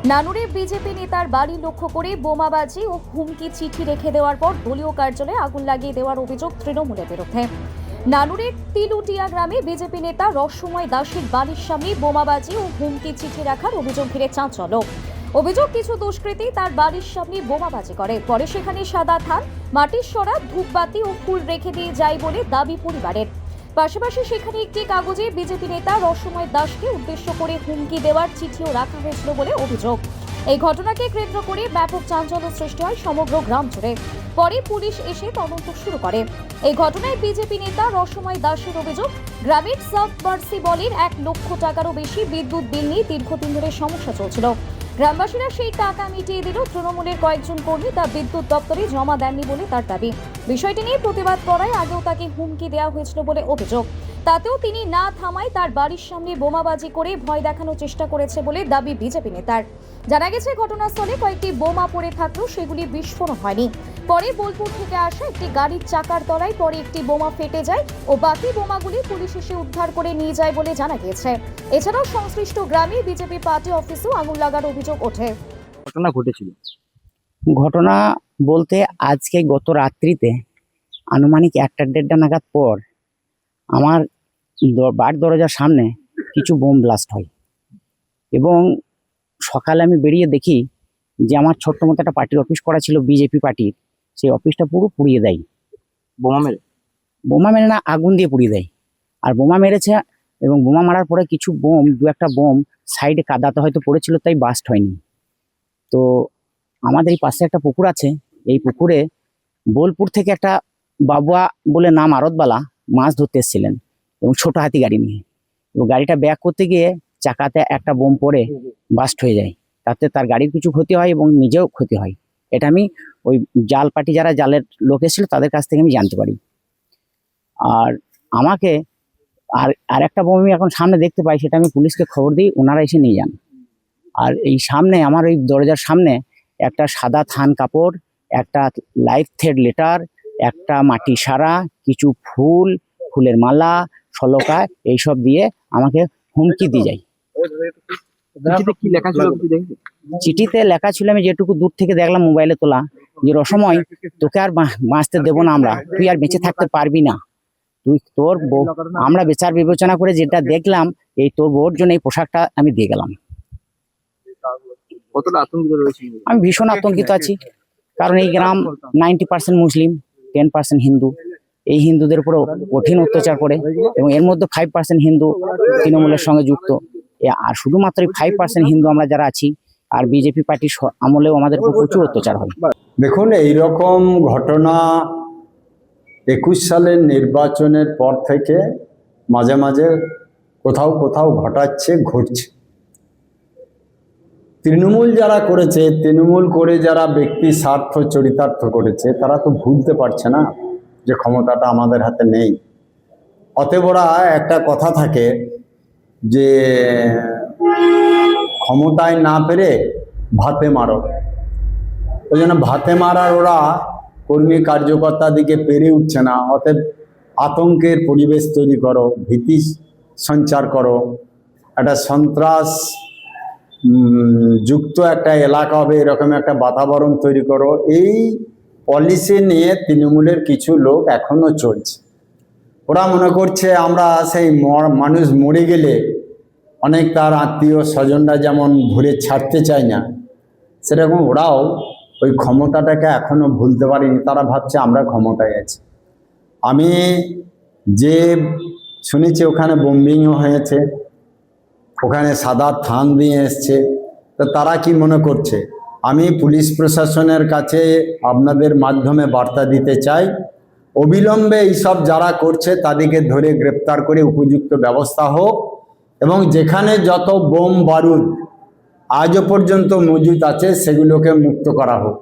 নানুরে BJP নেতার বাড়ি লক্ষ্য করে বোমাবাজি ও হুমকি চিঠি রেখে দেওয়ার পর দলীয় কার্যালয়ে আগুন লাগিয়ে দেওয়ার অভিযোগ তৃণমূলের বিরুদ্ধে। নানুরের তিলুটিয়া গ্রামে বিজেপি নেতা রসময় দাসের বাড়ির সামনে বোমাবাজি ও হুমকি চিঠি রাখার অভিযোগ ঘিরে চাঞ্চল্য। অভিযোগ, কিছু দুষ্কৃতী তার বাড়ির সামনে বোমাবাজি করে, পরে সেখানে সাদা থান, মাটির সরা, ধূপবাতি ও ফুল রেখে দিয়ে যায় বলে দাবি পরিবারের। পাশাপাশি সেখানে একটি কাগজে বিজেপি নেতা রসময় দাসকে উদ্দেশ্য করে হুমকি দেওয়ার চিঠিও রাখা হয়েছিল বলে অভিযোগ। এই ঘটনাকে কেন্দ্র করে ব্যাপক চাঞ্চল্য সৃষ্টি হয় সমগ্র গ্রাম জুড়ে। পরে পুলিশ এসে তদন্ত শুরু করে। এই ঘটনায় বিজেপি নেতা রসময় দাসের অভিযোগ, গ্রামের সাবমার্সিবলের 1 লক্ষ টাকারও বেশি বিদ্যুৎ বিল নিয়ে দীর্ঘদিন ধরে সমস্যা চলছিল। গ্রামবাসীরা সেই টাকা মিটিয়ে দিল, তৃণমূলের কয়েকজন কর্মী তা বিদ্যুৎ দপ্তরে জমা দেননি বলে তার দাবি। বিষয়টি নিয়ে প্রতিবাদ করায় আগেও তাকে হুমকি দেওয়া হয়েছিল বলে অভিযোগ। তাতেও তিনি না থামায় তার বাড়ির সামনে বোমাবাজি করে ভয় দেখানোর চেষ্টা করেছে বলে দাবি বিজেপি নেতার। জানা গেছে, ঘটনাস্থলে কয়েকটি বোমা পড়ে থাকলেও সেগুলি বিস্ফোরণ হয়নি। পরে বোলপুর থেকে আসা একটি গাড়ির চাকার তলায় পরে একটি বোমা ফেটে যায় ও বাকি বোমাগুলি পুলিশ এসে উদ্ধার করে নিয়ে যায় বলে জানা গিয়েছে। এছাড়াও সংশ্লিষ্ট গ্রামে বিজেপি পার্টি অফিসেও আগুন লাগার অভিযোগ ওঠে। ঘটনা ঘটেছিল ঘটনা বলতে আজকে গত রাত্রিতে আনুমানিক 1টা-1:30 নাগাদ পর আমার বাড়ির দরজার সামনে কিছু বোম ব্লাস্ট হয় এবং সকালে আমি বেরিয়ে দেখি যে আমার ছোট্ট মতো একটা পার্টির অফিস করা ছিল, বিজেপি পার্টির, সেই অফিসটা পুরো পুড়িয়ে দেয়। বোমা মেরে না, আগুন দিয়ে পুড়িয়ে দেয়। আর বোমা মেরেছে এবং বোমা মারার পরে কিছু বোম, 2-1টা বোম সাইডে কাদাতে হয়তো পড়েছিল, তাই বাস্ট হয়নি। তো আমাদের এই পাশে একটা পুকুর আছে, এই পুকুরে বোলপুর থেকে একটা বাবুয়া বলে নাম আড়তবালা মাছ ধরতে এসেছিলেন এবং ছোট হাতি গাড়ি নিয়ে, এবং গাড়িটা ব্যাক করতে গিয়ে চাকাতে একটা বোম পড়ে বাস্ট হয়ে যায়। তাতে তার গাড়ির কিছু ক্ষতি হয় এবং নিজেও ক্ষতি হয়। এটা আমি ওই জাল পার্টি, যারা জালের লোক এসেছিল তাদের কাছ থেকে আমি জানতে পারি। আর আমাকে আর একটা বোম আমি এখন সামনে দেখতে পাই, সেটা আমি পুলিশকে খবর দিই, ওনারা এসে নিয়ে যান। আর এই সামনে আমার ওই দরজার সামনে একটা সাদা থান কাপড়, একটা লাইফ থ্রেড লেটার, একটা মাটি সারা, কিছু ফুলের মালা, শলকা, এইসব দিয়ে আমাকে হুমকি দিয়ে যায়। কি লেখা ছিল চিঠিতে লেখা ছিল, আমি যেটুকু দূর থেকে দেখলাম মোবাইলে তোলা, যে রসময় তোকে আর বাঁচতে দেবো না আমরা, তুই আর বেঁচে থাকতে পারবি না, তুই তোর বউ, আমরা বিচার বিবেচনা করে যেটা দেখলাম, এই তোর বউর জন্য এই পোশাকটা আমি দিয়ে গেলাম। কতটা আতঙ্কিত রয়েছে? আমি ভীষণ আতঙ্কিত আছি, কারণ এই গ্রাম 90% মুসলিম, 10% হিন্দু। এই হিন্দুদের উপরে কঠিন অত্যাচার করে এবং এর মধ্যে 5% হিন্দু তৃণমূলের সঙ্গে যুক্ত। আর শুধুমাত্র 5% হিন্দু আমরা যারা আছি, আর বিজেপি পার্টির আমলেও আমাদের উপর প্রচুর অত্যাচার হয়। দেখুন, এইরকম ঘটনা 21 সালের নির্বাচনের পর থেকে মাঝে মাঝে কোথাও ঘটছে। তৃণমূল যারা করেছে, তৃণমূল করে যারা ব্যক্তি স্বার্থ চরিতার্থ করেছে, তারা তো ভুলতে পারছে না যে ক্ষমতাটা আমাদের হাতে নেই। অতএব ওরা একটা কথা থাকে যে ক্ষমতায় না পেরে ভাতে মারো। ওই জন্য ভাতে মারার ওরা কর্মী কার্যকর্তা দিকে পেরে উঠছে না। অতএব আতঙ্কের পরিবেশ তৈরি করো, ভীতি সঞ্চার করো, একটা সন্ত্রাস যুক্ত একটা এলাকা হবে এরকম একটা বাতাবরণ তৈরি করো। এই পলিসি নিয়ে তৃণমূলের কিছু লোক এখনো চলছে। ওরা মনে করছে আমরা সেই মানুষ মরে গেলে অনেক তার আত্মীয় স্বজনরা যেমন ধরে ছাড়তে চায় না, সেরকম ওরাও ওই ক্ষমতাটাকে এখনো ভুলতে পারেনি। তারা ভাবছে আমরা ক্ষমতায় আছি। আমি যে শুনেছি ওখানে বোম্বিংও হয়েছে, ওখানে সাদা থান দিয়ে এসছে, তো তারা কি মনে করছে? আমি পুলিশ প্রশাসনের কাছে আপনাদের মাধ্যমে বার্তা দিতে চাই, অবিলম্বে এইসব যারা করছে তাদেরকে ধরে গ্রেপ্তার করে উপযুক্ত ব্যবস্থা হোক, এবং যেখানে যত বোম বারুদ আজও পর্যন্ত মজুদ আছে সেগুলোকে মুক্ত করা হোক।